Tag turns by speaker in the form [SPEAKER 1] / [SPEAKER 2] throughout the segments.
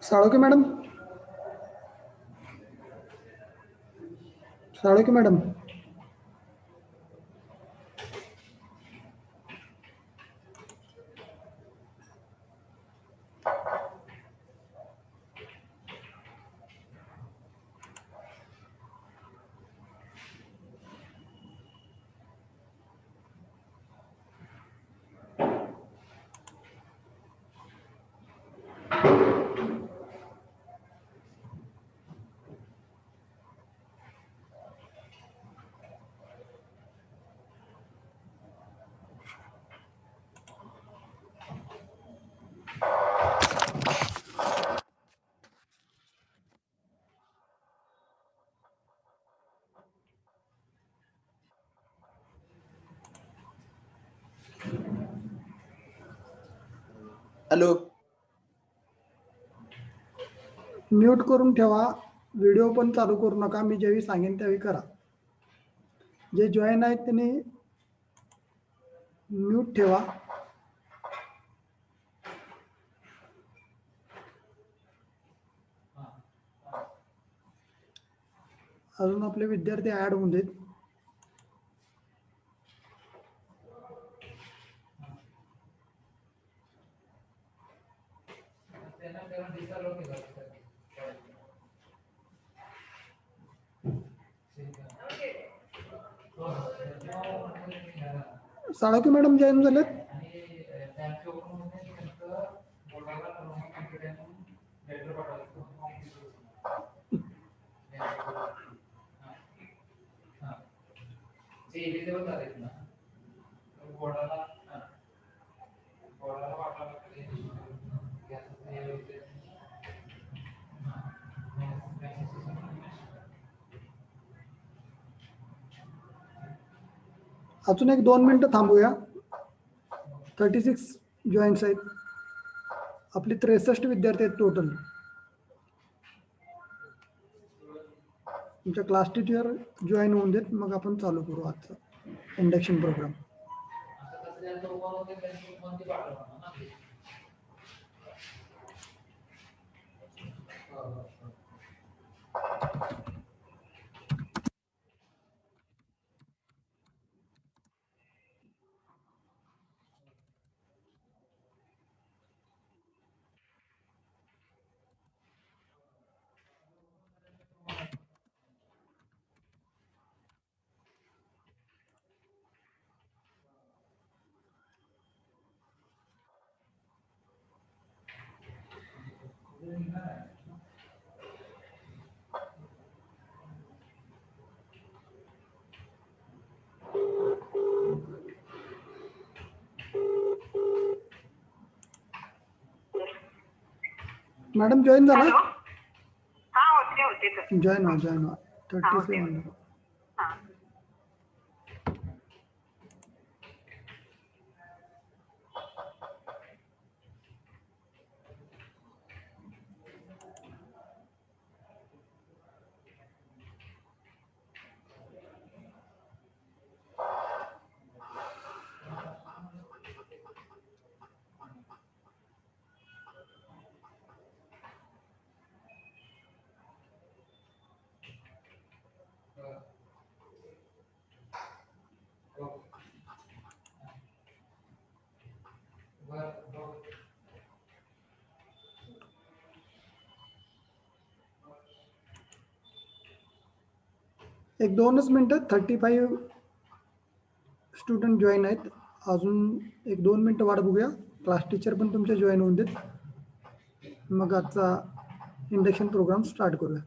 [SPEAKER 1] Salunkhe madam. Salunkhe madam.
[SPEAKER 2] Hello.
[SPEAKER 1] Mute करून ठेवा. Video पण चालू करू नका. मी जेव्हा सांगेन त्यावेळी करा. जे जॉईन आहेत त्यांनी म्यूट ठेवा. अजून आपले विद्यार्थी ऍड होऊन देत. साळुंखे मॅडम जॉईन झालेत. अजून एक 2 मिनिटं थांबूया. 36 जॉईन्स आहेत. आपले 63 विद्यार्थी आहेत टोटल. तुमच्या क्लास टीचर जॉईन होऊन देत, मग आपण चालू करू आजचा इंडक्शन प्रोग्राम. मॅडम जॉईन झाला. जॉईन व्हा. 37. एक 2च मिनिटं. 35 स्टुडंट जॉईन आहेत. अजून एक 2 मिनिटं वाट बघूया. क्लास टीचर पण तुमचे जॉईन होऊन देत, मग आजचा इंडक्शन प्रोग्राम स्टार्ट करूया.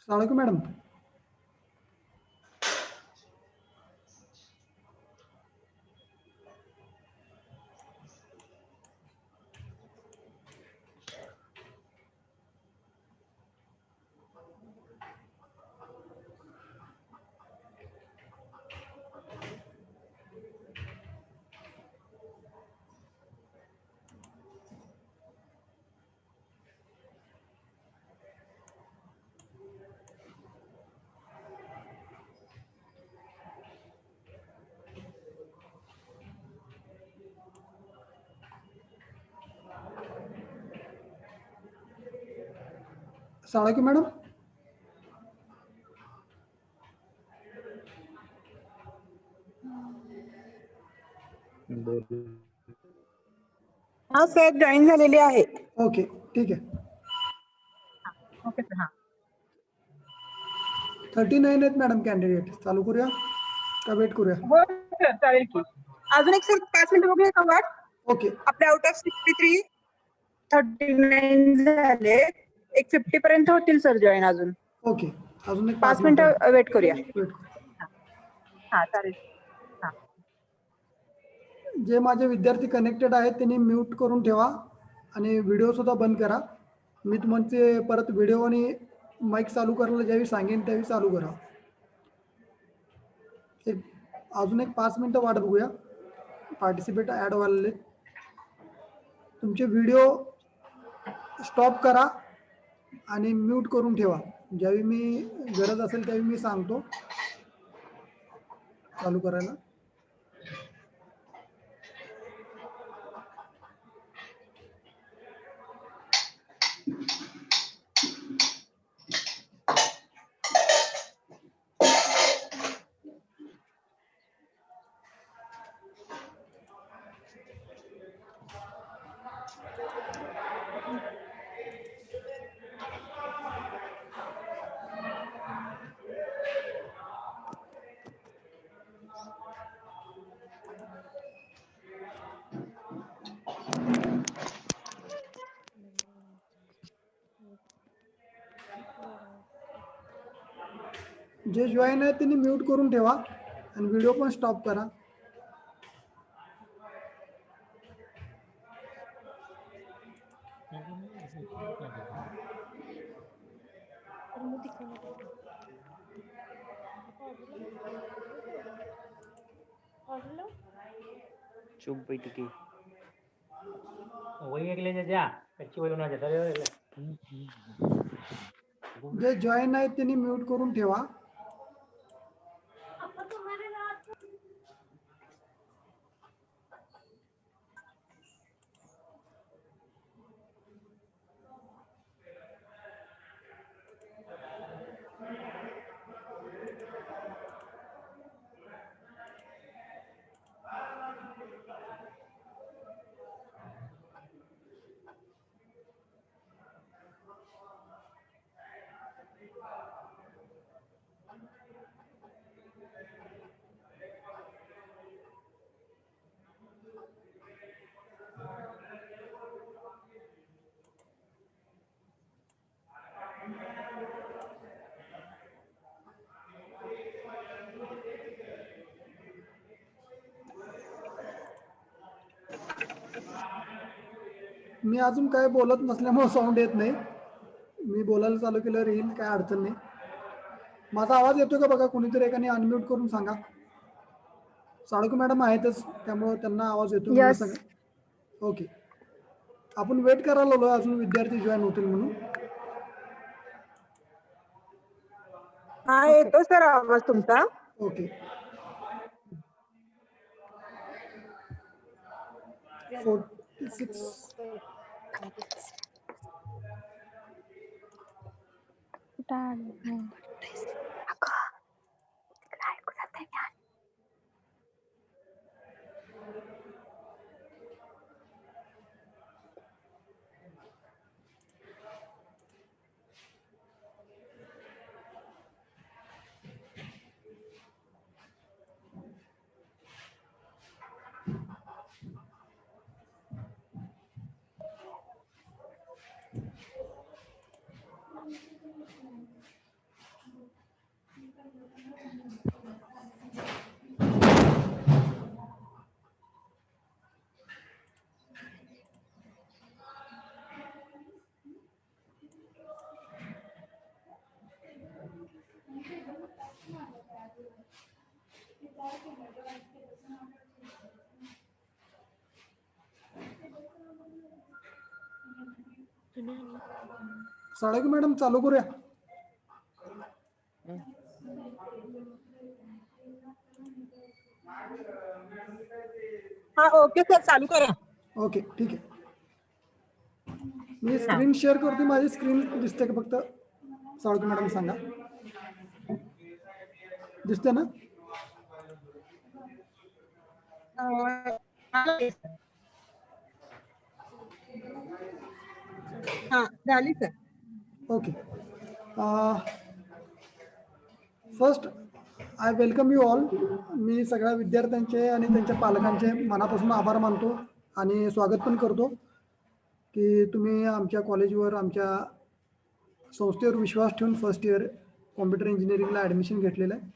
[SPEAKER 1] साळुंखे मॅडम. साळके मॅडम.
[SPEAKER 2] हा सर जॉईन झालेली आहे.
[SPEAKER 1] ओके ठीक आहे.
[SPEAKER 2] Okay sir. हा
[SPEAKER 1] 39 आहेत मॅडम कॅन्डिडेट. चालू करूया का वेट करूया?
[SPEAKER 2] हो सर चालेल की. अजून एक सर 5 मिनिटं बघूया का वाट.
[SPEAKER 1] ओके
[SPEAKER 2] आपले आउट ऑफ 63 39 झाले. एक 50 पर्यंत होतील सर जॉईन अजून.
[SPEAKER 1] ओके अजून एक
[SPEAKER 2] 5 मिनिटं वेट करूया.
[SPEAKER 1] वेट करू.
[SPEAKER 2] हा चालेल. हा
[SPEAKER 1] जे माझे विद्यार्थी कनेक्टेड आहेत त्यांनी म्यूट करून ठेवा आणि व्हिडिओ सुद्धा बंद करा. मी तुमचे परत व्हिडिओ आणि माईक चालू करायला ज्यावेळी सांगेन त्यावेळी चालू करा. अजून एक 5 मिनिटं वाट बघूया. पार्टिसिपेट ॲड व्हायला. तुमचे व्हिडिओ स्टॉप करा आणि म्यूट करून ठेवा. ज्यावेळी मी गरज असेल त्यावेळी मी सांगतो चालू करायला. जे जॉईन आहेत त्यांनी म्यूट करून ठेवा आणि व्हिडिओ पण स्टॉप करा.
[SPEAKER 3] चुप बैठकी
[SPEAKER 4] वही एक ले जा कच्ची वही होना जाता है.
[SPEAKER 1] जे जॉईन आहेत त्यांनी म्यूट करून ठेवा. मी अजून काय बोलत नसल्यामुळे साऊंड येत नाही. मी बोलायला चालू केल्यावर येईल, काय अडचण नाही. माझा आवाज येतो का बघा, कोणीतरी एकाने अनम्यूट करून सांगा. साळके मॅडम आहेतच त्यामुळे त्यांना आवाज येतो म्हणून सगळं. ओके आपण वेट करायला लागलो अजून विद्यार्थी जॉईन होतील म्हणून.
[SPEAKER 2] हा येतो सर आवाज तुमचा.
[SPEAKER 1] ओके 46 साळके मॅडम चालू करूया.
[SPEAKER 2] हा ओके सर चालू करा.
[SPEAKER 1] ओके ठीक आहे. मी स्क्रीन शेअर करतो. माझी स्क्रीन दिसते का फक्त? साळुंके मॅडम सांगा. दिसते ना?
[SPEAKER 2] हा झाली sir.
[SPEAKER 1] Okay. First I welcome you all. मी सगळ्या विद्यार्थ्यांचे आणि त्यांच्या पालकांचे मनापासून आभार मानतो आणि स्वागत पण करतो की तुम्ही आमच्या कॉलेजवर, आमच्या संस्थेवर विश्वास ठेवून फर्स्ट इयर कॉम्प्युटर इंजिनिअरिंगला ॲडमिशन घेतलेलं आहे.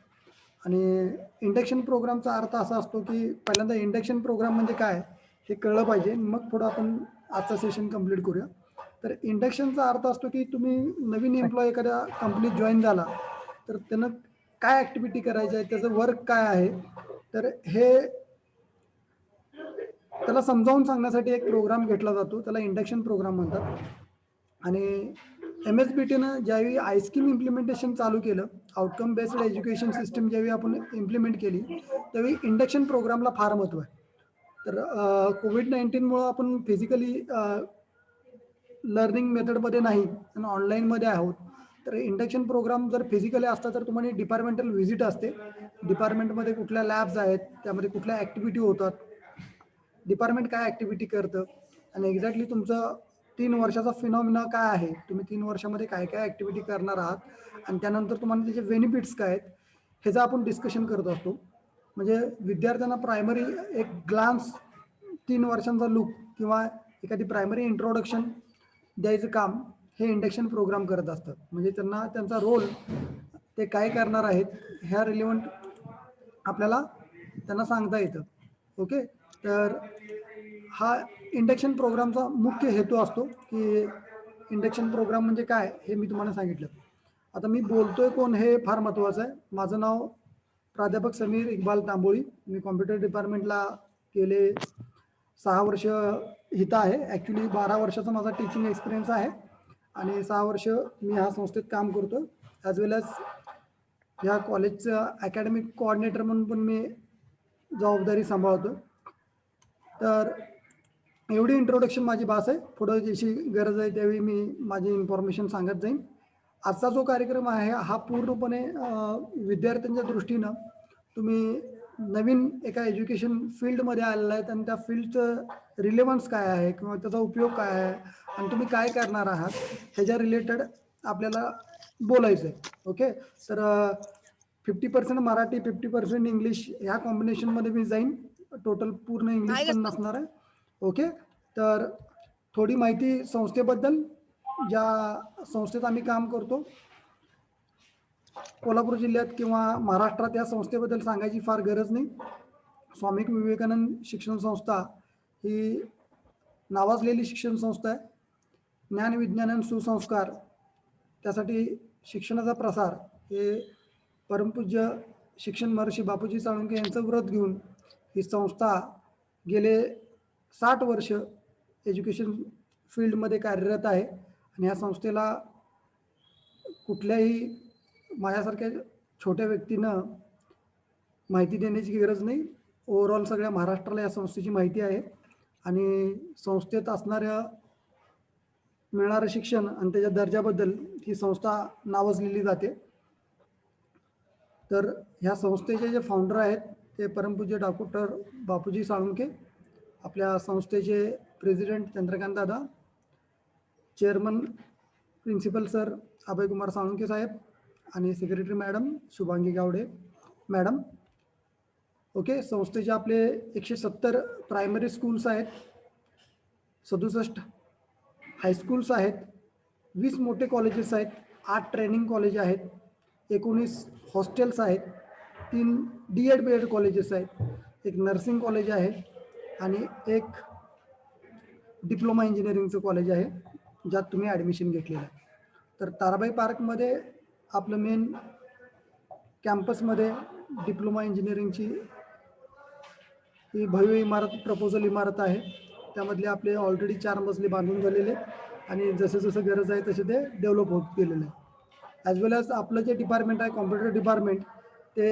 [SPEAKER 1] आणि इंडक्शन प्रोग्रामचा अर्थ असा असतो की पहिल्यांदा इंडक्शन प्रोग्राम म्हणजे काय हे कळलं पाहिजे, मग पुढं आपण आजचा सेशन कंप्लीट करूया. तर इंडक्शनचा अर्थ असतो की तुम्ही नवीन एम्प्लॉय एखाद्या कंपनीत जॉईन झाला तर त्यानं काय ॲक्टिव्हिटी करायची आहे, त्याचं वर्क काय आहे, तर हे त्याला समजावून सांगण्यासाठी एक प्रोग्राम घेतला जातो, त्याला इंडक्शन प्रोग्राम म्हणतात. आणि MSBTनं ज्यावेळी आयस्कीम इम्प्लिमेंटेशन चालू केलं, आउटकम बेस्ड एज्युकेशन सिस्टम ज्यावेळी आपण इम्प्लिमेंट केली, त्यावेळी इंडक्शन प्रोग्रामला फार महत्त्व आहे. तर कोविड-19मुळं आपण फिजिकली लर्निंग मेथडमध्ये नाही आणि ऑनलाईनमध्ये आहोत. तर इंडक्शन प्रोग्राम जर फिजिकली असता तर तुम्हाला डिपार्टमेंटल व्हिजिट असते, डिपार्टमेंटमध्ये कुठल्या लॅब्स आहेत, त्यामध्ये कुठल्या ॲक्टिव्हिटी होतात, डिपार्टमेंट काय ॲक्टिव्हिटी करतं आणि एक्झॅक्टली तुमचं 3 वर्षाचा फिनॉमिना काय आहे, तुम्ही 3 वर्षामध्ये काय काय ॲक्टिव्हिटी करणार आहात आणि त्यानंतर तुम्हाला त्याचे बेनिफिट्स काय आहेत, ह्याचं आपण डिस्कशन करत असतो. म्हणजे विद्यार्थ्यांना प्रायमरी एक ग्लान्स 3 वर्षांचा लूक किंवा एखादी प्रायमरी इंट्रोडक्शन द्यायचं काम हे इंडक्शन प्रोग्राम करत असतात. म्हणजे त्यांना त्यांचा रोल, ते काय करणार आहेत ह्या रिलेव्हंट आपल्याला त्यांना सांगता येतं. ओके. तर हा इंडक्शन प्रोग्रामचा मुख्य हेतू असतो की इंडक्शन प्रोग्राम म्हणजे काय हे मी तुम्हाला सांगितलं. आता मी बोलतोय कोण हे फार महत्त्वाचं आहे. माझं नाव प्राध्यापक समीर इक्बाल तांबोळी. मी कॉम्प्युटर डिपार्टमेंटला गेले 6 वर्ष इथं आहे. ॲक्च्युली 12 वर्षाचा माझा टीचिंग एक्सपिरियन्स आहे आणि 6 वर्ष मी ह्या संस्थेत काम करतो. ॲज वेल एज ह्या कॉलेजचं अकॅडमिक कोऑर्डिनेटर म्हणून पण मी जबाबदारी सांभाळतो. तर एवढी इंट्रोडक्शन माझी बास आहे. पुढं जशी गरज आहे त्यावेळी मी माझी इन्फॉर्मेशन सांगत जाईन. आजचा जो कार्यक्रम आहे हा पूर्णपणे विद्यार्थ्यांच्या दृष्टीनं तुम्ही नवीन एका एज्युकेशन फील्डमध्ये आलेला आहेत आणि त्या फील्डचं रिलेव्हन्स काय आहे किंवा त्याचा उपयोग काय आहे आणि तुम्ही काय करणार आहात ह्याच्या रिलेटेड आपल्याला बोलायचं आहे. ओके. तर 50% मराठी, 50% इंग्लिश ह्या कॉम्बिनेशनमध्ये मी जाईन. टोटल पूर्ण इंग्लिश पण नसणार आहे. ओके. तर थोडी माहिती संस्थेबद्दल, ज्या संस्थेत आम्ही काम करतो, कोल्हापूर जिल्ह्यात किंवा महाराष्ट्रात या संस्थेबद्दल सांगायची फार गरज नाही. स्वामी विवेकानंद शिक्षण संस्था ही नावाजलेली शिक्षण संस्था आहे. ज्ञान, विज्ञान आणि सुसंस्कार त्यासाठी शिक्षणाचा प्रसार हे परमपूज्य शिक्षण महर्षी बापूजी साळुंके यांचं व्रत घेऊन ही संस्था गेले 60 वर्ष एज्युकेशन फील्डमध्ये कार्यरत आहे. आणि ह्या संस्थेला कुठल्याही माझ्यासारख्या छोट्या व्यक्तीनं माहिती देण्याची गरज नाही. ओव्हरऑल सगळ्या महाराष्ट्राला या संस्थेची माहिती आहे आणि संस्थेत मिळणारं शिक्षण आणि त्याच्या दर्जाबद्दल ही संस्था नावाजलेली जाते. तर ह्या संस्थेचे जे फाउंडर आहेत ते परमपूज्य डॉक्टर बापूजी साळुंके, आपल्या संस्थेचे president Chandrakant Dada, chairman principal sir Abhaykumar Salunke Saheb आणि secretary madam Shubhangi Gawade madam. Okay. संस्थेचे आपले 170 प्रायमरी स्कूल्स आहेत, 67 हायस्कूल्स आहेत, 20 मोठे कॉलेजेस आहेत, 8 ट्रेनिंग कॉलेज आहेत, 19 हॉस्टेल्स आहेत, 3 D.Ed B.Ed कॉलेजेस आहेत, एक नर्सिंग कॉलेज आहे आणि एक डिप्लोमा इंजिनिअरिंगचं कॉलेज आहे ज्यात तुम्ही ॲडमिशन घेतलेलं आहे. तर ताराबाई पार्कमध्ये आपलं मेन कॅम्पसमध्ये डिप्लोमा इंजिनिअरिंगची ही भव्य इमारत, प्रपोजल इमारत आहे. त्यामधले आपले ऑलरेडी 4 मजले बांधून झालेले आणि जसं जसं गरज आहे तसे ते डेव्हलप होत गेलेलं आहे. ॲज वेल ॲज आपलं जे डिपार्टमेंट आहे कॉम्प्युटर डिपार्टमेंट ते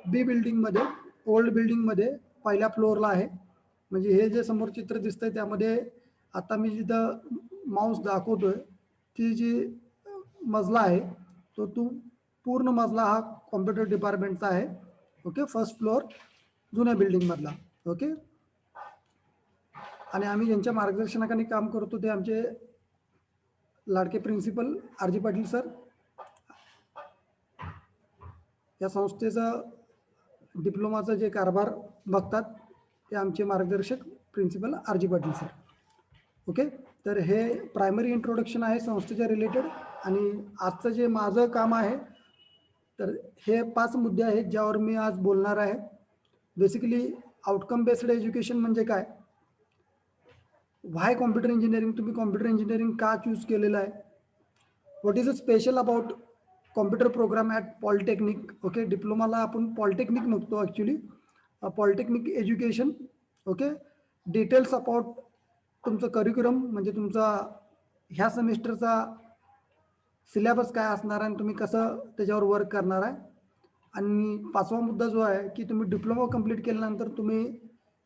[SPEAKER 1] बी बिल्डिंगमध्ये, ओल्ड बिल्डिंगमध्ये पहिल्या फ्लोअरला आहे. म्हणजे हे जे समोर चित्र दिसतंय त्यामध्ये आता मी जिथं माऊस दाखवतोय ती जी मजला आहे तो पूर्ण मजला हा कॉम्प्युटर डिपार्टमेंटचा आहे. ओके, फर्स्ट फ्लोअर जुन्या बिल्डिंगमधला. ओके, आणि आम्ही ज्यांच्या मार्गदर्शनाखाली काम करतो ते आमचे लाडके प्रिन्सिपल RG पाटील सर. या संस्थेचं डिप्लोमाचं जे कारभार बघतात ते आमचे मार्गदर्शक principal RG Patil sir. Okay, तर हे प्रायमरी इंट्रोडक्शन आहे संस्थेच्या रिलेटेड. आणि आजचं जे माझं काम आहे तर हे 5 मुद्दे आहेत ज्यावर मी आज बोलणार आहे. बेसिकली आउटकम बेस्ड एज्युकेशन म्हणजे काय, व्हाय कॉम्प्युटर इंजिनिअरिंग, तुम्ही कॉम्प्युटर इंजिनिअरिंग का चूज केलेलं आहे, what is a special about computer program at polytechnic. Okay, डिप्लोमाला आपण पॉलिटेक्निक म्हणतो actually, polytechnic education. Okay, details about तुमचं करिक्युलम म्हणजे तुमचा ह्या सेमिस्टरचा सिलेबस काय असणार आहे आणि तुम्ही कसं त्याच्यावर वर्क करणार आहे. आणि 5वा मुद्दा जो आहे की तुम्ही डिप्लोमा कंप्लीट केल्यानंतर तुम्ही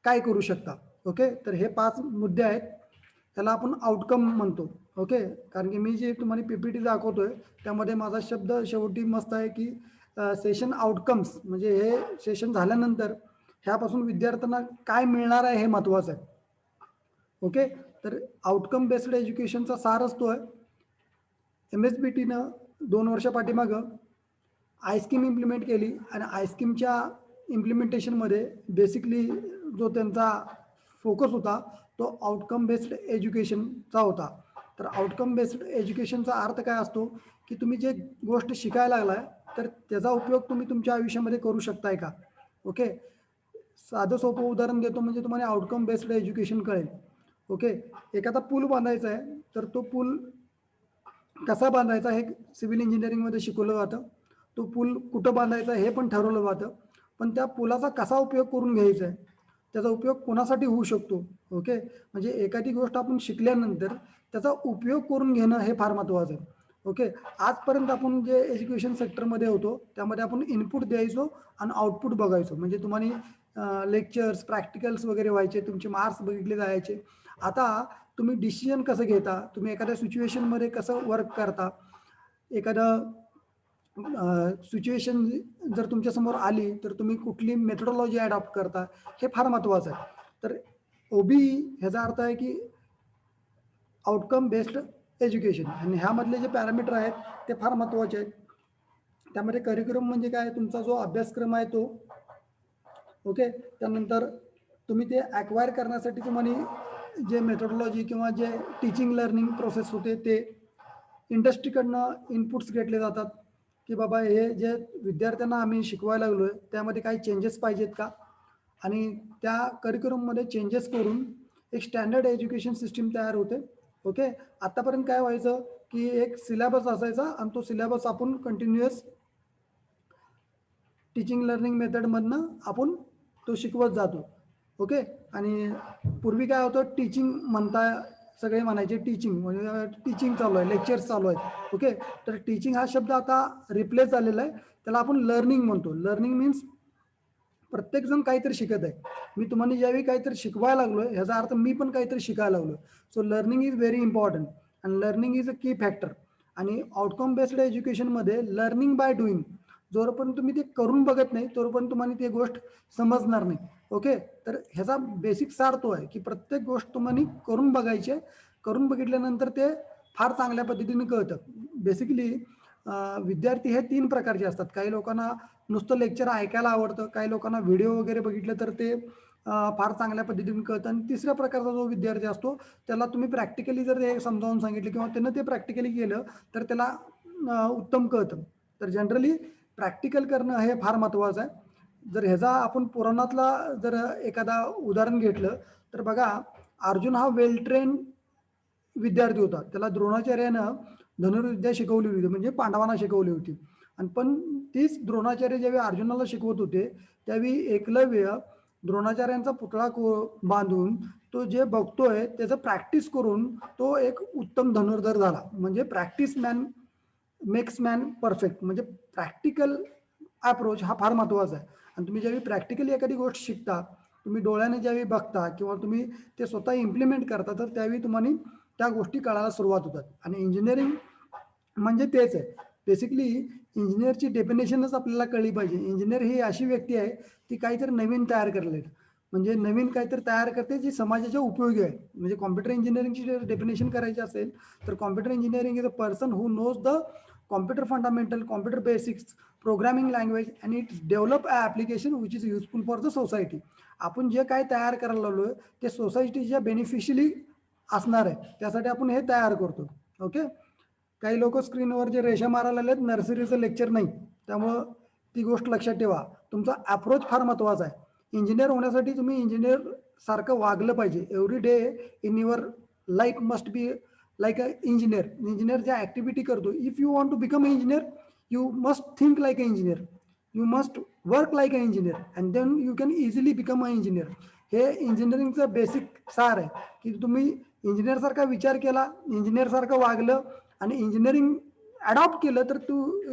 [SPEAKER 1] काय करू शकता. ओके, तर हे 5 मुद्दे आहेत, त्याला आपण आउटकम म्हणतो. ओके, कारण की मी जे तुम्हाला PPT दाखवतोय त्यामध्ये माझा शब्द शेवटी मस्त आहे की सेशन आउटकम्स, म्हणजे हे सेशन झाल्यानंतर ह्यापासून विद्यार्थ्यांना काय मिळणार आहे हे महत्त्वाचं आहे. ओके, तर आउटकम बेस्ड एज्युकेशनचा सार असतो आहे. MSBTनं 2 वर्षा पाठीमागं आयस्कीम इम्प्लिमेंट केली आणि आयस्कीमच्या इम्प्लिमेंटेशनमध्ये बेसिकली जो त्यांचा फोकस होता तो आउटकम बेस्ड एज्युकेशनचा होता. तर आउटकम बेस्ड एज्युकेशनचा अर्थ काय असतो की तुम्ही जे गोष्ट शिकायला लागलाय तर त्याचा उपयोग तुम्ही तुमच्या आयुष्यामध्ये करू शकताय का. ओके, साधं सोपं उदाहरण देतो म्हणजे तुम्हाला आउटकम बेस्ड एज्युकेशन कळेल. ओके, एखादा पूल बांधायचा आहे तर तो पूल कसा बांधायचा हे सिव्हिल इंजिनिअरिंगमध्ये शिकवलं जातं. तो पूल कुठं बांधायचा हे पण ठरवलं जातं. पण त्या पुलाचा कसा उपयोग करून घ्यायचा आहे, त्याचा उपयोग कोणासाठी होऊ शकतो. ओके, म्हणजे एखादी गोष्ट आपण शिकल्यानंतर त्याचा उपयोग करून घेणं हे फार महत्त्वाचं आहे. ओके, आजपर्यंत आपण जे एज्युकेशन सेक्टरमध्ये होतो त्यामध्ये आपण इनपुट द्यायचो आणि आउटपुट बघायचो. म्हणजे तुम्हाला लेक्चर्स प्रॅक्टिकल्स वगैरे व्हायचे, तुमचे मार्क्स बघितले जायचे. आता तुम्ही डिसिजन कसं घेता, तुम्ही एखाद्या सिच्युएशनमध्ये कसं वर्क करता, एखादं सिच्युएशन जर तुमच्यासमोर आली तर तुम्ही कुठली मेथडॉलॉजी ॲडॉप्ट करता हे फार महत्त्वाचं आहे. तर OB ह्याचा अर्थ आहे की आउटकम बेस्ड एज्युकेशन. आणि ह्यामधले जे पॅरामीटर आहेत ते फार महत्त्वाचे आहेत. त्यामध्ये करिक्युलम म्हणजे काय, तुमचा जो अभ्यासक्रम आहे तो. ओके, त्यानंतर तुम्ही ते ॲक्वायर करण्यासाठी तुम्हाला जे मेथडॉलॉजी किंवा जे टीचिंग लर्निंग प्रोसेस होते ते इंडस्ट्रीकडनं इनपुट्स घेतले जातात की बाबा हे जे विद्यार्थ्यांना आम्ही शिकवायला लागलो आहे त्यामध्ये काही चेंजेस पाहिजेत का, आणि त्या करिक्युलममध्ये चेंजेस करून एक स्टँडर्ड एज्युकेशन सिस्टीम तयार होते. ओके, आत्तापर्यंत काय व्हायचं की एक सिलेबस असायचा आणि तो सिलेबस आपण कंटिन्युअस टीचिंग लर्निंग मेथडमधनं आपण तो शिकवत जातो. ओके, आणि पूर्वी काय होतं, टीचिंग म्हणता सगळे म्हणायचे टीचिंग म्हणजे टीचिंग चालू आहे, लेक्चर्स चालू आहेत. ओके, तर टीचिंग हा शब्द आता रिप्लेस झालेला आहे, त्याला आपण लर्निंग म्हणतो. लर्निंग मीन्स प्रत्येकजण काहीतरी शिकत आहे. मी तुम्हाला ज्यावेळी काहीतरी शिकवायला लागलोय ह्याचा अर्थ मी पण काहीतरी शिकायला लागलो. So learning is very important and learning is a की फॅक्टर. आणि आउटकम बेस्ड एज्युकेशनमध्ये लर्निंग बाय डुईंग, जोपर्यंत तुम्ही ते करून बघत नाही तोपर्यंत तुम्हाला ती गोष्ट समजणार नाही. ओके, तर ह्याचा बेसिक सार तो आहे की प्रत्येक गोष्ट तुम्हाला करून बघायची आहे. करून बघितल्यानंतर ते फार चांगल्या पद्धतीने कळतं. बेसिकली विद्यार्थी हे 3 प्रकारचे असतात. काही लोकांना नुसतं लेक्चर ऐकायला आवडतं, काही लोकांना व्हिडिओ वगैरे बघितलं तर ते फार चांगल्या पद्धतीने कळतं. आणि तिसऱ्या प्रकारचा जो विद्यार्थी असतो त्याला तुम्ही प्रॅक्टिकली जर ते समजावून सांगितलं किंवा त्यानं ते प्रॅक्टिकली केलं तर त्याला उत्तम कळतं. तर जनरली प्रॅक्टिकल करणं हे फार महत्त्वाचं आहे. जर ह्याचा आपण पुराणातला जर एखादा उदाहरण घेतलं तर बघा, अर्जुन हा वेल ट्रेन विद्यार्थी होता. त्याला द्रोणाचार्यानं धनुर्विद्या शिकवली होती, म्हणजे पांडवांना शिकवली होती. आणि पण तीच द्रोणाचार्य ज्यावेळी अर्जुनाला शिकवत होते त्यावेळी एकलव्य द्रोणाचार्यांचा पुतळा बांधून तो जे बघतोय त्याचं प्रॅक्टिस करून तो एक उत्तम धनुर्धर झाला. म्हणजे practice man makes man perfect. म्हणजे प्रॅक्टिकल अप्रोच हा फार महत्त्वाचा आहे. आणि तुम्ही ज्यावेळी प्रॅक्टिकली एखादी गोष्ट शिकता, तुम्ही डोळ्याने ज्यावेळी बघता किंवा तुम्ही ते स्वतः इम्प्लिमेंट करता तर त्यावेळी तुम्हाला त्या गोष्टी कळायला सुरुवात होतात. आणि इंजिनिअरिंग म्हणजे तेच आहे बेसिकली. इंजिनियरची डेफिनेशनच आपल्याला कळली पाहिजे. इंजिनियर ही अशी व्यक्ती आहे ती काहीतरी नवीन तयार करले, म्हणजे नवीन काहीतरी तयार करते जी समाजाच्या उपयोगी आहे. म्हणजे कॉम्प्युटर इंजिनिअरिंगची जर डेफिनेशन करायची असेल तर computer engineering is a person who knows the computer fundamental, computer basics, programming language and it develop a application which is useful for the society. आपण जे काय तयार करायला लागलो आहे ते सोसायटीच्या बेनिफिशियली असणार आहे, त्यासाठी आपण हे तयार करतो. ओके. काही लोक स्क्रीनवर जे रेषा मारायला लागलेत नर्सरीचं लेक्चर नाही, त्यामुळं ती गोष्ट लक्षात ठेवा. तुमचा अप्रोच फार महत्त्वाचा आहे. इंजिनियर होण्यासाठी तुम्ही इंजिनियर सारखं वागलं पाहिजे. Every day in your life must be like a engineer. Engineer ज्या ॲक्टिव्हिटी करतो, if you want to become a engineer you must think like a engineer, you must work like a engineer and then you can easily become a engineer. हे इंजिनिअरिंगचं basic सार आहे की तुम्ही इंजिनियरसारखा विचार केला, इंजिनियरसारखं वागलं आणि इंजिनिअरिंग अडॉप्ट केलं तर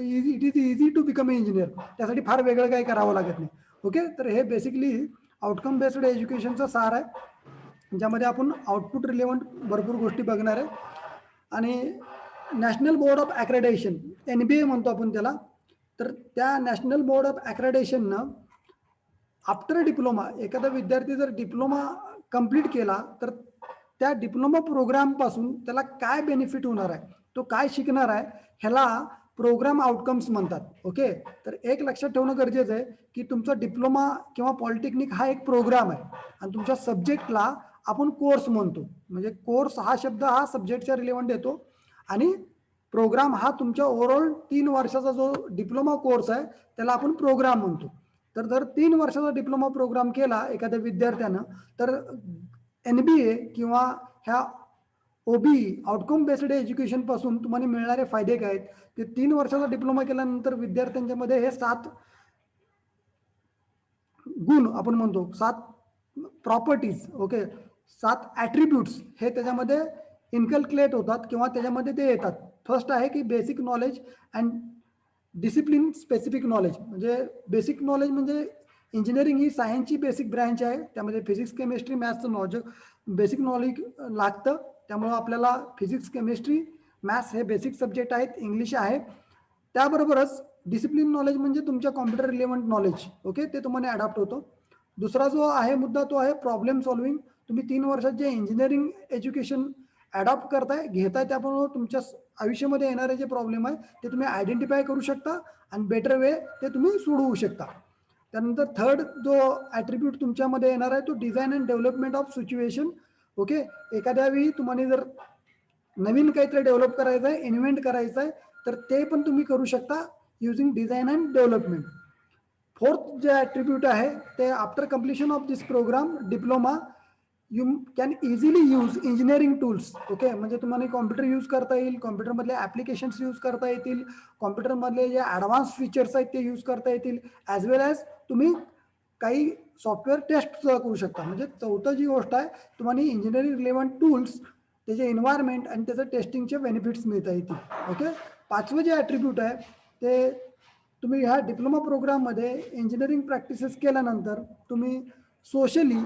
[SPEAKER 1] it is easy to become a engineer. त्यासाठी फार वेगळं काही करावं लागत नाही. ओके. तर हे बेसिकली आउटकम बेस्ड एज्युकेशनचा सार आहे, ज्यामध्ये आपण आउटपुट रिलेव्हंट भरपूर गोष्टी बघणार आहे. आणि national board of accreditation, NBA म्हणतो आपण त्याला, तर त्या नॅशनल बोर्ड ऑफ ॲक्रेडेशननं आफ्टर डिप्लोमा, एखादा विद्यार्थी जर डिप्लोमा कंप्लीट केला तर त्या डिप्लोमा प्रोग्रामपासून त्याला काय बेनिफिट होणार आहे, तो काय शिकणार आहे, ह्याला प्रोग्राम आउटकम्स म्हणतात. ओके. तर एक लक्षात ठेवणं गरजेचं आहे की तुमचा डिप्लोमा किंवा पॉलिटेक्निक हा एक प्रोग्राम आहे आणि तुमच्या सब्जेक्टला आपण कोर्स म्हणतो. म्हणजे कोर्स हा शब्द हा सब्जेक्टच्या रिलेव्हंट येतो आणि प्रोग्राम हा तुमच्या ओव्हरऑल 3 वर्षाचा जो डिप्लोमा कोर्स आहे त्याला आपण प्रोग्राम म्हणतो. तर जर 3 वर्षाचा डिप्लोमा प्रोग्राम केला एखाद्या विद्यार्थ्यानं तर NBA किंवा ह्या OBE आउटकम बेस्ड एज्युकेशन पासून तुम्हाला मिळणारे फायदे काय आहेत ते 3 वर्षाचा डिप्लोमा केल्यानंतर विद्यार्थ्यांच्या मध्ये हे 7 गुण आपण म्हणतो, 7 प्रॉपर्टीज, ओके, 7 ॲट्रिब्यूट्स हे त्याच्यामध्ये इन्कल्क्युलेट होतात किंवा त्याच्यामध्ये ते येतात. फर्स्ट आहे की basic knowledge and discipline specific knowledge. म्हणजे बेसिक नॉलेज म्हणजे इंजिनिअरिंग ही सायन्सची बेसिक ब्रँच आहे, त्यामध्ये फिजिक्स केमिस्ट्री मॅथ्सचं नॉलेज बेसिक नॉलेज लागतं. त्यामुळं आपल्याला फिजिक्स केमिस्ट्री मॅथ्स हे बेसिक सब्जेक्ट आहेत, इंग्लिश आहे. त्याबरोबरच डिसिप्लिन नॉलेज म्हणजे तुमच्या कॉम्प्युटर रिलेव्हंट नॉलेज, ओके, ते तुम्हाला अडॉप्ट होतं. दुसरा जो आहे मुद्दा तो आहे प्रॉब्लेम सॉल्विंग. तुम्ही 3 वर्षात जे इंजिनिअरिंग एज्युकेशन अडॉप्ट करताय घेताय त्यामुळे तुमच्या आयुष्यामध्ये येणारे जे प्रॉब्लेम आहे ते तुम्ही आयडेंटिफाय करू शकता आणि बेटर वे ते तुम्ही सोडवू शकता. त्यानंतर थर्ड जो ॲट्रिब्यूट तुमच्यामध्ये येणार आहे तो design and development of situation. Okay. एखाद्या वेळी तुम्हाला जर नवीन काहीतरी डेव्हलप करायचं आहे, इन्व्हेंट करायचं आहे तर ते पण तुम्ही करू शकता using design and development. Fourth जे ॲट्रिब्यूट आहे ते after completion of this program diploma you can easily use engineering tools. Okay. म्हणजे तुम्हाला कॉम्प्युटर यूज करता येईल, कॉम्प्युटरमधले ॲप्लिकेशन्स यूज करता येतील, कॉम्प्युटरमधले जे ॲडव्हान्स फीचर्स आहेत ते यूज करता येतील, ॲज वेल ॲज तुम्ही काही सॉफ्टवेअर टेस्ट सुद्धा करू शकता. म्हणजे चौथं जी गोष्ट आहे तुम्हाला इंजिनिअरिंग रिलेव्हंट टूल्स, त्याचे एन्व्हायरमेंट आणि त्याचं टेस्टिंगचे बेनिफिट्स मिळता येतील. ओके. पाचवं जे ॲट्रिब्यूट आहे ते तुम्ही ह्या डिप्लोमा प्रोग्राममध्ये इंजिनिअरिंग प्रॅक्टिसेस केल्यानंतर तुम्ही सोशली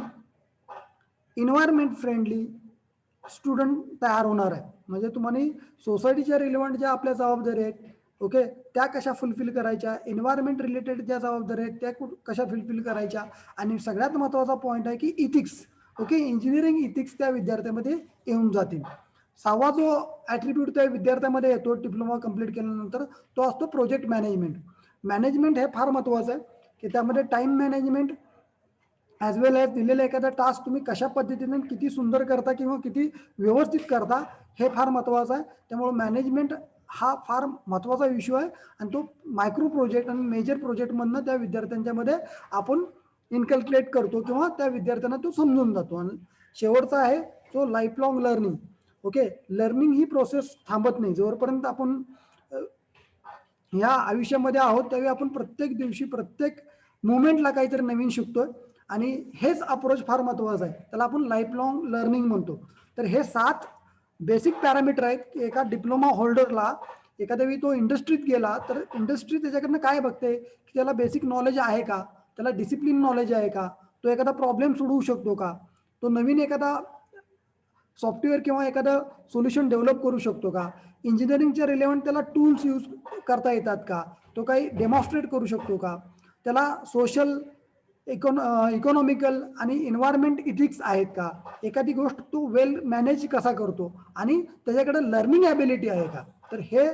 [SPEAKER 1] इन्व्हायरमेंट फ्रेंडली स्टुडंट तयार होणार आहे. म्हणजे तुम्हाला सोसायटीच्या रिलेव्हंट ज्या आपल्या जबाबदारी आहेत, ओके, त्या कशा फुलफिल करायच्या, एन्व्हायरमेंट रिलेटेड ज्या जबाबदारी आहेत त्या कशा फुलफिल करायच्या, आणि सगळ्यात महत्त्वाचा पॉईंट आहे की इथिक्स. ओके. इंजिनिअरिंग इथिक्स त्या विद्यार्थ्यामध्ये येऊन जातील. 6वा जो ॲट्रिब्यूट त्या विद्यार्थ्यामध्ये येतो डिप्लोमा कंप्लीट केल्यानंतर तो असतो प्रोजेक्ट मॅनेजमेंट. मॅनेजमेंट हे फार महत्त्वाचं आहे की त्यामध्ये टाईम मॅनेजमेंट ॲज वेल ॲज दिलेला एखादा टास्क तुम्ही कशा पद्धतीने किती सुंदर करता किंवा किती व्यवस्थित करता हे फार महत्त्वाचं आहे. त्यामुळे मॅनेजमेंट हा फार महत्त्वाचा इश्यू आहे आणि तो मायक्रो प्रोजेक्ट आणि मेजर प्रोजेक्टमधनं त्या विद्यार्थ्यांच्यामध्ये आपण इन्कल्क्युलेट करतो किंवा त्या विद्यार्थ्यांना तो समजून जातो. आणि शेवटचा आहे तो life long learning. Okay. Learning ही प्रोसेस थांबत नाही. जोपर्यंत आपण ह्या आयुष्यामध्ये आहोत त्यावेळी आपण प्रत्येक दिवशी प्रत्येक मुवमेंटला काहीतरी नवीन शिकतोय आणि हेच अप्रोच फार महत्त्वाचं आहे, त्याला आपण लाईफ लाँग लर्निंग म्हणतो. तर हे 7 बेसिक पॅरामीटर आहेत की एका डिप्लोमा होल्डरला एखाद्या वेळी तो इंडस्ट्रीत गेला तर इंडस्ट्री त्याच्याकडनं काय बघते की त्याला बेसिक नॉलेज आहे का, त्याला डिसिप्लिन नॉलेज आहे का, तो एखादा प्रॉब्लेम सोडवू शकतो का, तो नवीन एखादा सॉफ्टवेअर किंवा एखादं सोल्युशन डेव्हलप करू शकतो का, इंजिनिअरिंगच्या रिलेव्हंट त्याला टूल्स यूज करता येतात का, तो काही डेमॉन्स्ट्रेट करू शकतो का, त्याला सोशल इकॉनॉमिकल आणि एन्व्हायरमेंट इथिक्स आहेत का, एखादी गोष्ट तो वेल मॅनेज कसा करतो आणि त्याच्याकडे लर्निंग ॲबिलिटी आहे का. तर हे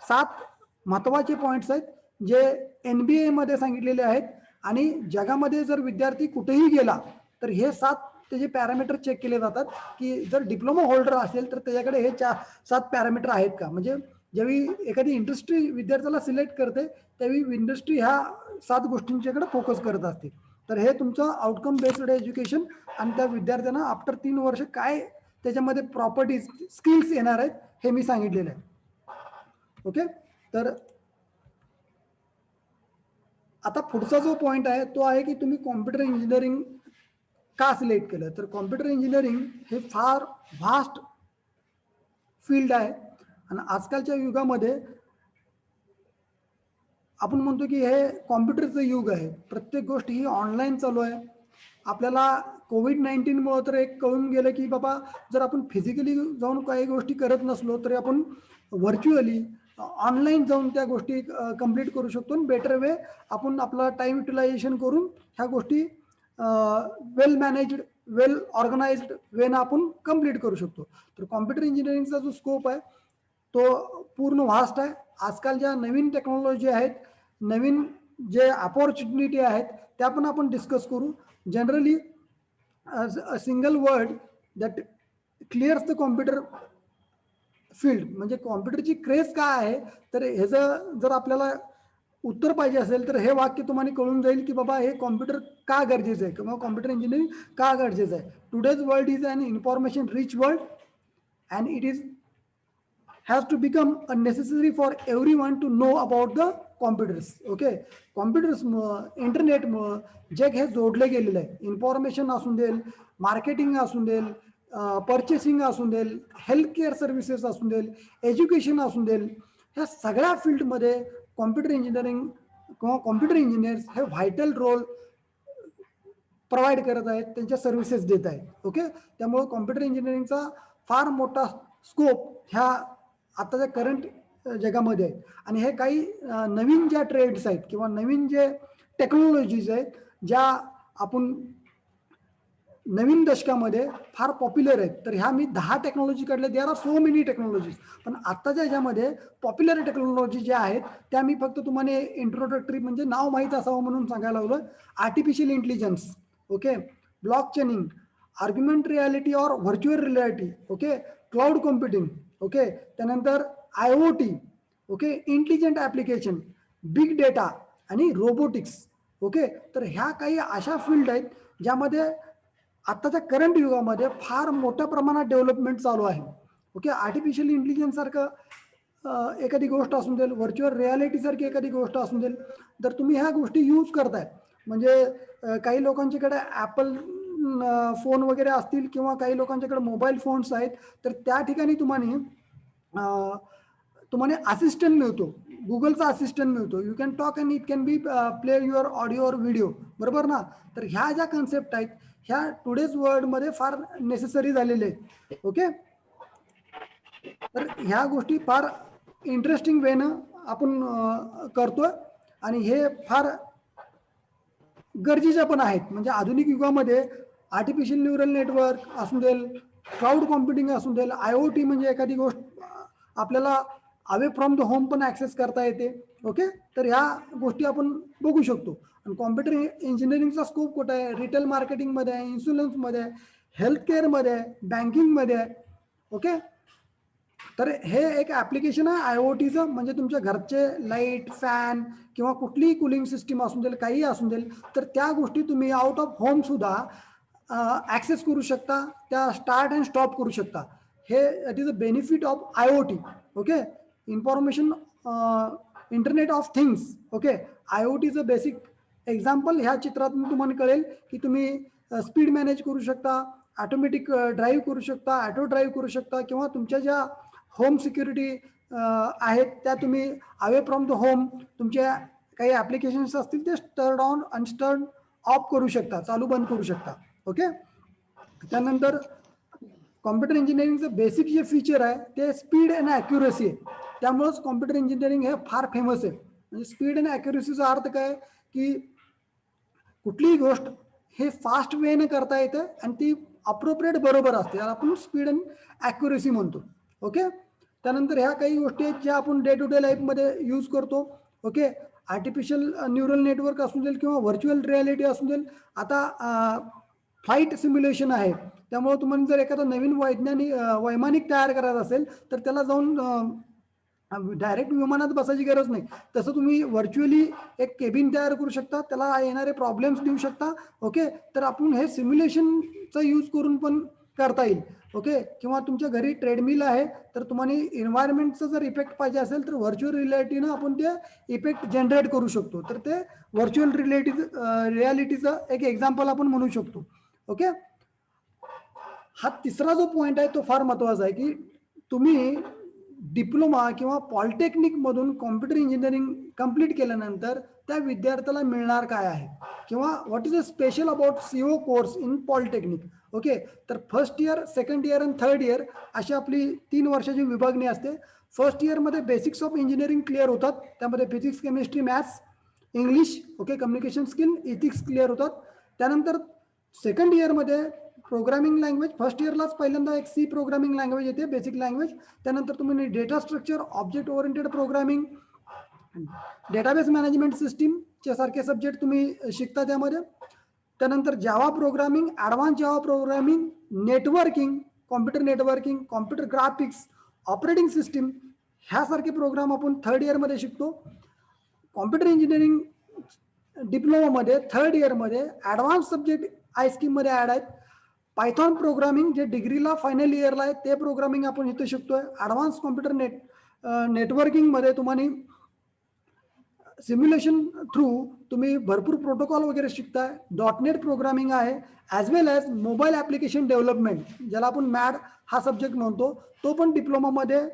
[SPEAKER 1] 7 महत्त्वाचे पॉईंट्स आहेत जे NBA मध्ये सांगितलेले आहेत. आणि जगामध्ये जर विद्यार्थी कुठेही गेला तर हे 7 त्याचे पॅरामीटर चेक केले जातात की जर डिप्लोमा होल्डर असेल तर त्याच्याकडे हे 7 पॅरामीटर आहेत का. म्हणजे ज्यावेळी एखादी इंडस्ट्री विद्यार्थ्याला सिलेक्ट करते त्यावेळी इंडस्ट्री ह्या 7 गोष्टींच्याकडे फोकस करत असते. तर हे तुमचं आउटकम बेस्ड एज्युकेशन आणि त्या विद्यार्थ्यांना आफ्टर 3 वर्ष काय त्याच्यामध्ये प्रॉपर्टीज स्किल्स येणार आहेत हे मी सांगितलेलं आहे. ओके. तर आता पुढचा जो पॉईंट आहे तो आहे की तुम्ही कॉम्प्युटर इंजिनिअरिंग का सिलेक्ट केलं. तर कॉम्प्युटर इंजिनिअरिंग हे फार व्हास्ट फील्ड आहे आणि आजकालच्या युगामध्ये आपण म्हणतो की हे कॉम्प्युटरचं युग आहे. प्रत्येक गोष्ट ही ऑनलाईन चालू आहे. आपल्याला कोविड-19मुळे तर एक कळून गेलं की बाबा जर आपण फिजिकली जाऊन काही गोष्टी करत नसलो तरी आपण व्हर्च्युअली ऑनलाईन जाऊन त्या गोष्टी कंप्लीट करू शकतो आणि बेटर वे आपण आपला टाइम युटिलायझेशन करून ह्या गोष्टी वेल मॅनेज्ड वेल ऑर्गनाइज्ड वेनं आपण कंप्लीट करू शकतो. तर कॉम्प्युटर इंजिनिअरिंगचा जो स्कोप आहे तो पूर्ण व्हास्ट आहे. आजकाल ज्या नवीन टेक्नॉलॉजी आहेत, नवीन जे अपॉर्च्युनिटी आहेत त्या पण आपण डिस्कस करू. Generally a single word that clears the computer field. म्हणजे कॉम्प्युटरची क्रेज काय आहे तर ह्याचं जर आपल्याला उत्तर पाहिजे असेल तर हे वाक्य तुम्हाला कळून जाईल की बाबा हे कॉम्प्युटर का गरजेचं आहे किंवा कॉम्प्युटर इंजिनिअरिंग का गरजेचं आहे. Today's world is an information rich world and it is has to become a necessary for everyone to know about the computers. Okay, computers internet जग हे जोडले गेलेलं आहे. इन्फॉर्मेशन असून देईल, मार्केटिंग असून देईल, पर्चेसिंग असून देईल, हेल्थ केअर सर्व्हिसेस असून देईल, एज्युकेशन असून देईल, ह्या सगळ्या फील्डमध्ये कॉम्प्युटर इंजिनिअरिंग किंवा कॉम्प्युटर इंजिनियर्स हे व्हायटल रोल प्रोव्हाइड करत आहेत, त्यांच्या सर्व्हिसेस देत आहेत. ओके. त्यामुळे कॉम्प्युटर इंजिनिअरिंगचा फार मोठा स्कोप ह्या आताच्या करंट जगामध्ये आहे. आणि हे काही नवीन ज्या ट्रेड्स आहेत किंवा नवीन जे टेक्नॉलॉजीज आहेत ज्या आपण नवीन दशकामध्ये फार पॉप्युलर आहेत. तर ह्या मी 10 टेक्नॉलॉजी काढल्या. There are so many technologies. पण आत्ताच्या ह्याच्यामध्ये पॉप्युलर टेक्नॉलॉजी ज्या आहेत त्या मी फक्त तुम्हाला इंट्रोडक्टरी म्हणजे नाव माहीत असावं म्हणून सांगायला लागलं. Artificial intelligence, okay, block chaining, argument reality और virtual reality, okay, cloud computing, okay, त्यानंतर IoT, okay, intelligent application, big data आणि रोबोटिक्स. ओके. तर ह्या काही अशा फील्ड आहेत ज्यामध्ये आत्ताच्या करंट युगामध्ये फार मोठ्या प्रमाणात डेव्हलपमेंट चालू आहे. ओके. आर्टिफिशियल इंटेलिजन्स सारखं एखादी गोष्ट असून देईल, व्हर्च्युअल रियालिटी सारखी एखादी गोष्ट असून देईल, तर तुम्ही ह्या गोष्टी यूज करताय. म्हणजे काही लोकांच्याकडे ॲपल फोन वगैरे असतील किंवा काही लोकांच्याकडे मोबाईल फोन्स आहेत तर त्या ठिकाणी तुम्हाला असिस्टंट मिळतो, गुगलचा असिस्टंट मिळतो. You can talk and it can be play your audio और व्हिडिओ, बरोबर ना. तर ह्या ज्या कन्सेप्ट आहेत ह्या टुडेज वर्ल्डमध्ये फार नेसेसरी झालेले आहेत. ओके. तर ह्या गोष्टी फार इंटरेस्टिंग वेनं आपण करतोय आणि हे फार गरजेच्या पण आहेत. म्हणजे आधुनिक युगामध्ये आर्टिफिशियल न्यूरल नेटवर्क असून देईल, क्लाउड कॉम्प्युटिंग असून देईल, IoT म्हणजे एखादी गोष्ट आपल्याला अवे फ्रॉम द होम पण ॲक्सेस करता येते. ओके. तर ह्या गोष्टी आपण बघू शकतो. आणि कॉम्प्युटर इंजिनिअरिंगचा स्कोप कुठं आहे? रिटेल मार्केटिंगमध्ये आहे, इन्शुरन्समध्ये आहे, हेल्थ केअरमध्ये आहे, बँकिंगमध्ये आहे. ओके. तर हे एक ॲप्लिकेशन आहे IoTचं. म्हणजे तुमच्या घरचे लाईट, फॅन किंवा कुठलीही कूलिंग सिस्टीम असून देईल, काही असून देईल, तर त्या गोष्टी तुम्ही आउट ऑफ होम सुद्धा ॲक्सेस करू शकता, त्या स्टार्ट अँड स्टॉप करू शकता. हे it is a benefit of IoT. Okay. Information internet of things. Okay. IoTचं बेसिक एक्झाम्पल ह्या चित्रातून तुम्हाला कळेल की तुम्ही स्पीड मॅनेज करू शकता, ऑटोमॅटिक ड्राईव्ह करू शकता, ऑटो ड्राईव्ह करू शकता किंवा तुमच्या ज्या होम सिक्युरिटी आहेत त्या तुम्ही अवे फ्रॉम द होम तुमच्या काही ॲप्लिकेशन्स असतील ते टर्न ऑन आणि टर्न ऑफ करू शकता, चालू बंद करू शकता. ओके. त्यानंतर कॉम्प्युटर इंजिनिअरिंगचं बेसिक जे फीचर आहे ते स्पीड अँड ॲक्युरसी आहे. त्यामुळंच कॉम्प्युटर इंजिनिअरिंग हे फार फेमस आहे. म्हणजे स्पीड अँड ॲक्युरसीचा अर्थ काय की कुठलीही गोष्ट हे फास्ट वेने करता येतं आणि ती अप्रोप्रिएट बरोबर असते, याला आपण स्पीड अँड ॲक्युरसी म्हणतो. ओके. त्यानंतर ह्या काही गोष्टी आहेत ज्या आपण डे टू डे लाईफमध्ये यूज करतो. ओके. आर्टिफिशियल न्यूरल नेटवर्क असू देईल किंवा व्हर्च्युअल रियालिटी असू देईल. आता फ्लाईट सिम्युलेशन आहे, त्यामुळे तुम्हाला जर एखादा नवीन वैमानिक तयार करायचा असेल तर त्याला जाऊन डायरेक्ट विमानात बसायची गरज नाही. तसं तुम्ही व्हर्च्युअली एक केबिन तयार करू शकता, त्याला येणारे प्रॉब्लेम्स देऊ शकता. ओके. तर आपण हे सिम्युलेशनचा यूज करून पण करता येईल. ओके. किंवा तुमच्या घरी ट्रेडमिल आहे तर तुम्हाला एन्व्हायरमेंटचा जर इफेक्ट पाहिजे असेल तर व्हर्च्युअल रियालिटीनं आपण ते इफेक्ट जनरेट करू शकतो. तर ते व्हर्च्युअल रियालिटीचं एक एक्झाम्पल आपण म्हणू शकतो. ओके. हा तिसरा जो पॉईंट आहे तो फार महत्त्वाचा आहे की तुम्ही डिप्लोमा किंवा पॉलिटेक्निकमधून कॉम्प्युटर इंजिनिअरिंग कंप्लीट केल्यानंतर त्या विद्यार्थ्याला मिळणार काय आहे किंवा what is a special about CO course in polytechnic. Okay. तर फर्स्ट इयर, सेकंड इयर आणि थर्ड इयर अशी आपली 3 वर्षाची विभागणी असते. फर्स्ट इयरमध्ये बेसिक्स ऑफ इंजिनिअरिंग क्लिअर होतात, त्यामध्ये physics, chemistry, maths, English, okay, communication skill, ethics clear होतात. त्यानंतर सेकंड इयरमध्ये प्रोग्रामिंग लँग्वेज, फर्स्ट इयरलाच पहिल्यांदा एक C प्रोग्रामिंग लँग्वेज येते, बेसिक लँग्वेज. त्यानंतर तुम्ही data structure, object oriented programming, database management सिस्टीमचे सारखे सब्जेक्ट तुम्ही शिकता त्यामध्ये. त्यानंतर Java programming, advance Java programming, networking, computer networking, computer graphics, operating system ह्यासारखे प्रोग्राम आपण थर्ड इयरमध्ये शिकतो. कॉम्प्युटर इंजिनिअरिंग डिप्लोमामध्ये थर्ड इयरमध्ये ॲडव्हान्स सब्जेक्ट ISKIMमध्ये ॲड आहेत. पायथॉन प्रोग्रामिंग जे डिग्रीला फायनल इयरला आहे ते प्रोग्रामिंग आपण इथे शिकतोय. ॲडव्हान्स कॉम्प्युटर नेटवर्किंगमध्ये तुम्हाला सिम्युलेशन थ्रू तुम्ही भरपूर प्रोटोकॉल वगैरे शिकताय. .NET प्रोग्रामिंग आहे, ॲज वेल ॲज मोबाईल ॲप्लिकेशन डेव्हलपमेंट ज्याला आपण मॅड हा सब्जेक्ट म्हणतो, तो पण डिप्लोमामध्ये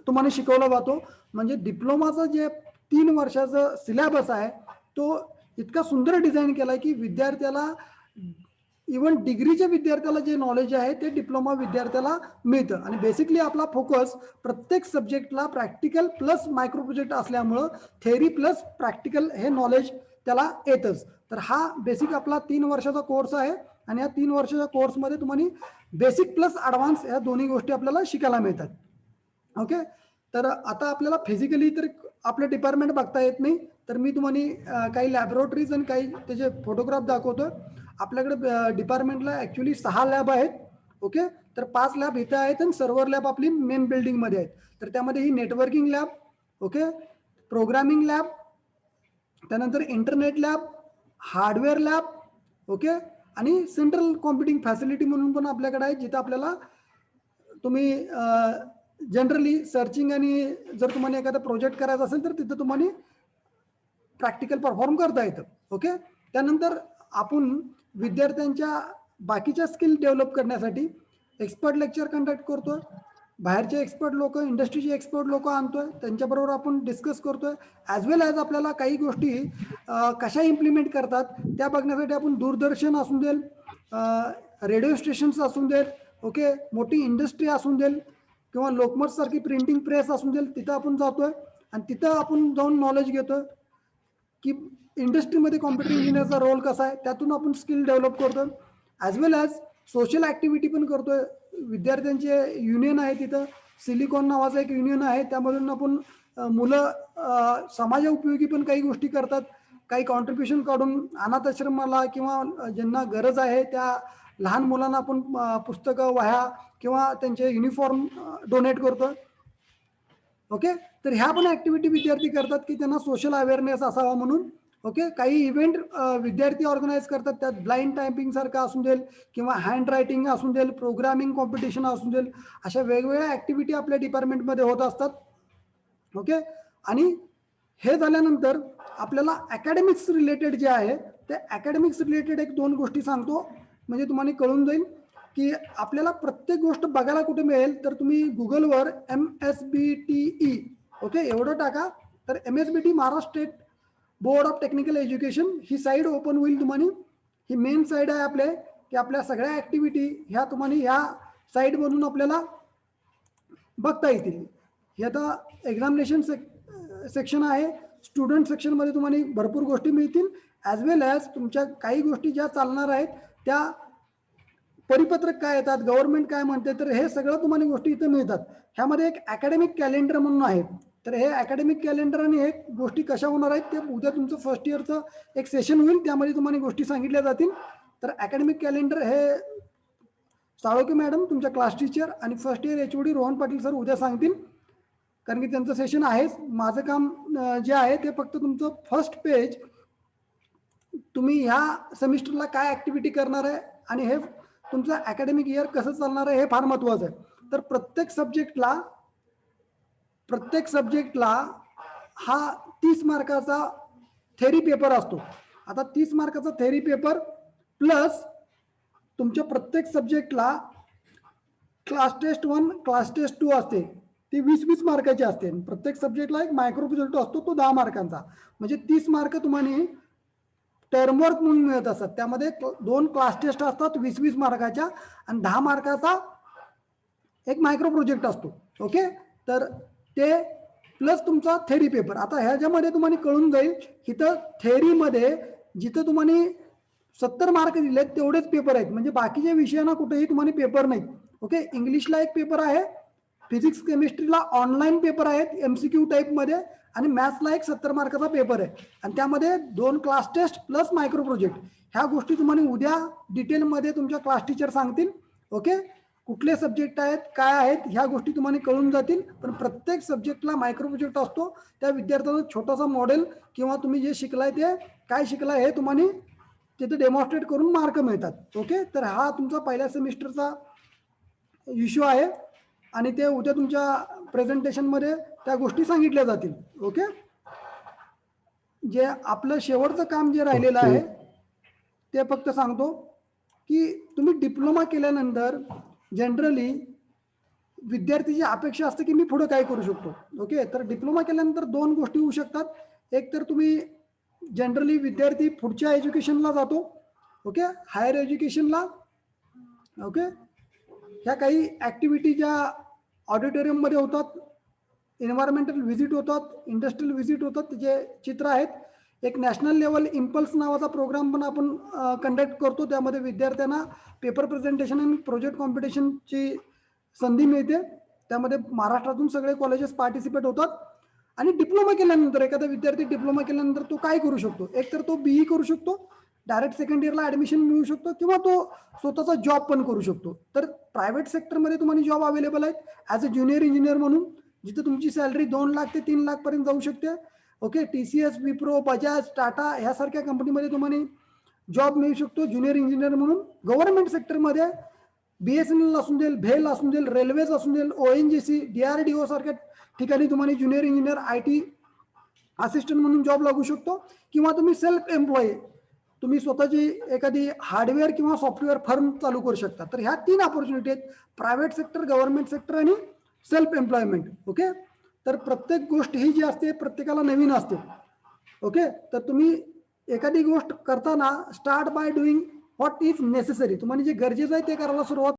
[SPEAKER 1] तुम्हाला शिकवला जातो. म्हणजे डिप्लोमाचं जे 3 वर्षाचं सिलेबस आहे तो इतका सुंदर डिझाईन केला आहे की विद्यार्थ्याला, इवन डिग्रीच्या विद्यार्थ्याला जे नॉलेज आहे ते डिप्लोमा विद्यार्थ्याला मिळतं. आणि बेसिकली आपला फोकस प्रत्येक सब्जेक्टला प्रॅक्टिकल प्लस मायक्रो प्रोजेक्ट असल्यामुळं थेअरी प्लस प्रॅक्टिकल हे नॉलेज त्याला येतच. तर हा बेसिक आपला 3 वर्षाचा कोर्स आहे आणि या 3 वर्षाच्या कोर्समध्ये तुम्हाला बेसिक प्लस ॲडव्हान्स या दोन्ही गोष्टी आपल्याला शिकायला मिळतात. ओके. तर आता आपल्याला फिजिकली तर आपलं डिपार्टमेंट बघता येत नाही, तर मी तुम्हाला काही लॅबोरेटरीज आणि काही त्याचे फोटोग्राफ दाखवतो. आपल्याकडे डिपार्टमेंटला ॲक्च्युली 6 लॅब आहेत. ओके. तर 5 लॅब इथं आहेत आणि सर्व्हर लॅब आपली मेन बिल्डिंगमध्ये आहेत. तर त्यामध्ये ही networking lab, okay, programming lab, त्यानंतर internet lab, hardware lab, okay, आणि सेंट्रल कॉम्प्युटिंग फॅसिलिटी म्हणून पण आपल्याकडे आहे, जिथं आपल्याला तुम्ही जनरली सर्चिंग आणि जर तुम्हाला एखादा प्रोजेक्ट करायचा असेल तर तिथं तुम्हाला प्रॅक्टिकल परफॉर्म करता येतं. ओके. त्यानंतर आपण विद्यार्थ्यांच्या बाकीच्या स्किल डेव्हलप करण्यासाठी एक्सपर्ट लेक्चर कंडक्ट करतोय. बाहेरचे एक्सपर्ट लोक, इंडस्ट्रीचे एक्सपर्ट लोक आणतोय, त्यांच्याबरोबर आपण डिस्कस करतोय. ॲज वेल ॲज आपल्याला काही गोष्टी कशा इम्प्लिमेंट करतात त्या बघण्यासाठी आपण दूरदर्शन असून देईल, रेडिओ स्टेशन्स असून देईल, ओके, मोठी इंडस्ट्री असून देईल किंवा लोकमत सारखी प्रिंटिंग प्रेस असून देईल, तिथं आपण जातोय आणि तिथं आपण जाऊन नॉलेज घेतोय की इंडस्ट्रीमध्ये कॉम्प्युटर इंजिनिअरचा रोल कसा आहे, त्यातून आपण स्किल डेव्हलप करतोय. ॲज वेल ॲज सोशल ॲक्टिव्हिटी पण करतोय. विद्यार्थ्यांचे युनियन आहे, तिथं सिलिकॉन नावाचं एक युनियन आहे, त्यामधून आपण मुलं समाजोपयोगी पण काही गोष्टी करतात. काही कॉन्ट्रीब्युशन काढून अनाथाश्रमाला किंवा ज्यांना गरज आहे त्या लहान मुलांना आपण पुस्तकं, वह्या किंवा त्यांचे युनिफॉर्म डोनेट करतो. ओके. तर ह्या पण ॲक्टिव्हिटी विद्यार्थी करतात की त्यांना सोशल अवेअरनेस असावा म्हणून. ओके. काही इव्हेंट विद्यार्थी ऑर्गनाईज करतात, त्यात ब्लाइंड टायपिंग सारखं असून देईल किंवा हँड रायटिंग असून देईल, प्रोग्रामिंग कॉम्पिटिशन असून देईल, अशा वेगवेगळ्या ॲक्टिव्हिटी आपल्या डिपार्टमेंटमध्ये होत असतात. ओके. आणि हे झाल्यानंतर आपल्याला अकॅडमिक्स रिलेटेड जे आहे ते अकॅडमिक्स रिलेटेड 1-2 गोष्टी सांगतो, म्हणजे तुम्हाला कळून जाईल की आपल्याला प्रत्येक गोष्ट बघायला कुठे मिळेल. तर तुम्ही गुगलवर MSBTE, ओके, एवढं टाका तर MSBT Maharashtra state board of technical education he side open होईल. तुम्हाला ही मेन साईड आहे आपल्या, की आपल्या सगळ्या ॲक्टिव्हिटी ह्या तुम्हाला ह्या साईडमधून आपल्याला बघता येतील. हे आता एक्झामिनेशन सेक्शन आहे. स्टुडंट सेक्शनमध्ये तुम्हाला भरपूर गोष्टी मिळतील, ॲज वेल ॲज तुमच्या काही गोष्टी ज्या चालणार आहेत त्या परिपत्रक काय येतात, गव्हर्नमेंट काय म्हणते, तर हे सगळं तुम्हाला गोष्टी इथं मिळतात. ह्यामध्ये एक अकॅडमिक कॅलेंडर म्हणून आहे. तर हे अकॅडमिक कॅलेंडर आणि हे गोष्टी कशा होणार आहेत ते उद्या तुमचं फर्स्ट इयरचं एक सेशन होईल, त्यामध्ये तुम्हाला गोष्टी सांगितल्या जातील. तर अकॅडमिक कॅलेंडर हे साळोके मॅडम तुमच्या क्लास टीचर आणि first year HOD Rohan Patil sir उद्या सांगतील, कारण की त्यांचं सेशन आहेच. माझं काम जे आहे ते फक्त तुमचं फर्स्ट पेज तुम्ही ह्या सेमिस्टरला काय ॲक्टिव्हिटी करणार आहे आणि हे तुमचं अकॅडमिक इयर कसं चालणार आहे हे फार महत्त्वाचं आहे. तर प्रत्येक सब्जेक्टला हा 30 मार्काचा थेरी पेपर असतो. आता 30 मार्काचा थेरी पेपर प्लस तुमच्या प्रत्येक सब्जेक्टला क्लास टेस्ट 1 क्लास टेस्ट 2 असते, ती 20-20 मार्काची असते. प्रत्येक सब्जेक्टला एक मायक्रो प्रोजेक्ट असतो, तो 10 मार्कांचा. म्हणजे 30 मार्क तुम्हाला टर्मवर्क म्हणून मिळत असतात. त्यामध्ये 2 क्लास टेस्ट असतात 20-20 मार्काच्या आणि 10 मार्काचा एक मायक्रो प्रोजेक्ट असतो. ओके, तर ते प्लस तुमचा थेरी पेपर. आता ह्याच्यामध्ये तुम्हाला कळून जाईल, इथं थेरीमध्ये जिथं तुम्हाला 70 मार्क दिलेत तेवढेच पेपर आहेत, म्हणजे बाकीच्या विषयांना कुठेही तुम्हाला पेपर नाहीत. ओके, इंग्लिशला एक पेपर आहे, फिजिक्स केमिस्ट्रीला ऑनलाईन पेपर आहेत MCQ टाईपमध्ये, आणि मॅथ्सला एक 70 मार्काचा पेपर आहे आणि त्यामध्ये 2 class test plus micro project. ह्या गोष्टी तुम्हाला उद्या डिटेलमध्ये तुमच्या क्लास टीचर सांगतील. ओके, कुठले सब्जेक्ट आहेत काय आहेत ह्या गोष्टी तुम्हाला कळून जातील. पण प्रत्येक सब्जेक्टला मायक्रो प्रोजेक्ट असतो. त्या विद्यार्थ्यांना छोटासा मॉडेल किंवा तुम्ही जे शिकलाय ते काय शिकलाय हे तुम्हाला तिथे डेमॉन्स्ट्रेट करून मार्क मिळतात. ओके, तर हा तुमचा पहिल्या सेमिस्टरचा इश्यू आहे आणि ते उद्या तुमच्या प्रेझेंटेशनमध्ये त्या गोष्टी सांगितल्या जातील. ओके, जे आपलं शेवटचं काम जे राहिलेलं आहे ते फक्त सांगतो की तुम्ही डिप्लोमा केल्यानंतर जनरली विद्यार्थीची अपेक्षा असते की मी पुढे काय करू शकतो. ओके, तर डिप्लोमा केल्यानंतर 2 गोष्टी होऊ शकतात. एक तर तुम्ही जनरली विद्यार्थी पुढच्या एज्युकेशनला जातो. Okay, higher एज्युकेशनला. ओके, ह्या काही ॲक्टिव्हिटी ज्या ऑडिटोरियममध्ये होतात, एन्व्हायरमेंटल व्हिजिट होतात, इंडस्ट्रियल व्हिजिट होतात, त्याचे चित्र आहेत. एक नॅशनल लेवल इम्पल्स नावाचा प्रोग्राम पण आपण कंडक्ट करतो. त्यामध्ये विद्यार्थ्यांना पेपर प्रेझेंटेशन आणि प्रोजेक्ट कॉम्पिटिशनची संधी मिळते. त्यामध्ये महाराष्ट्रातून सगळे कॉलेजेस पार्टिसिपेट होतात. आणि डिप्लोमा केल्यानंतर एखादा विद्यार्थी डिप्लोमा केल्यानंतर तो काय करू शकतो, एक तर तो BE करू शकतो, डायरेक्ट सेकंड इयरला ॲडमिशन मिळू शकतो, किंवा तो स्वतःचा जॉब पण करू शकतो. तर प्रायव्हेट सेक्टरमध्ये तुम्हाला जॉब अवेलेबल आहेत ॲज अ ज्युनियर इंजिनियर म्हणून, जिथे तुमची सॅलरी 2 लाख ते 3 लाखपर्यंत जाऊ शकते. ओके, TCS, विप्रो, बजाज, टाटा ह्यासारख्या कंपनीमध्ये तुम्हाला जॉब मिळू शकतो ज्युनियर इंजिनियर म्हणून. गव्हर्नमेंट सेक्टरमध्ये BSNL असून देईल, भेल असून देईल, रेल्वेज असून देईल, ONGC, DRDO सारख्या ठिकाणी तुम्हाला ज्युनियर इंजिनियर IT असिस्टंट म्हणून जॉब लागू शकतो. किंवा तुम्ही सेल्फ एम्प्लॉई, तुम्ही स्वतःची एखादी हार्डवेअर किंवा सॉफ्टवेअर फर्म चालू करू शकता. तर ह्या 3 अपॉर्च्युनिटी आहेत, प्रायव्हेट सेक्टर, गव्हर्नमेंट सेक्टर आणि सेल्फ एम्प्लॉयमेंट. ओके, तर प्रत्येक गोष्ट ही जी असते प्रत्येकाला नवीन असते. ओके, तर तुम्ही एखादी गोष्ट करताना start by doing what is necessary. तुम्हाला जे गरजेचं आहे ते करायला सुरुवात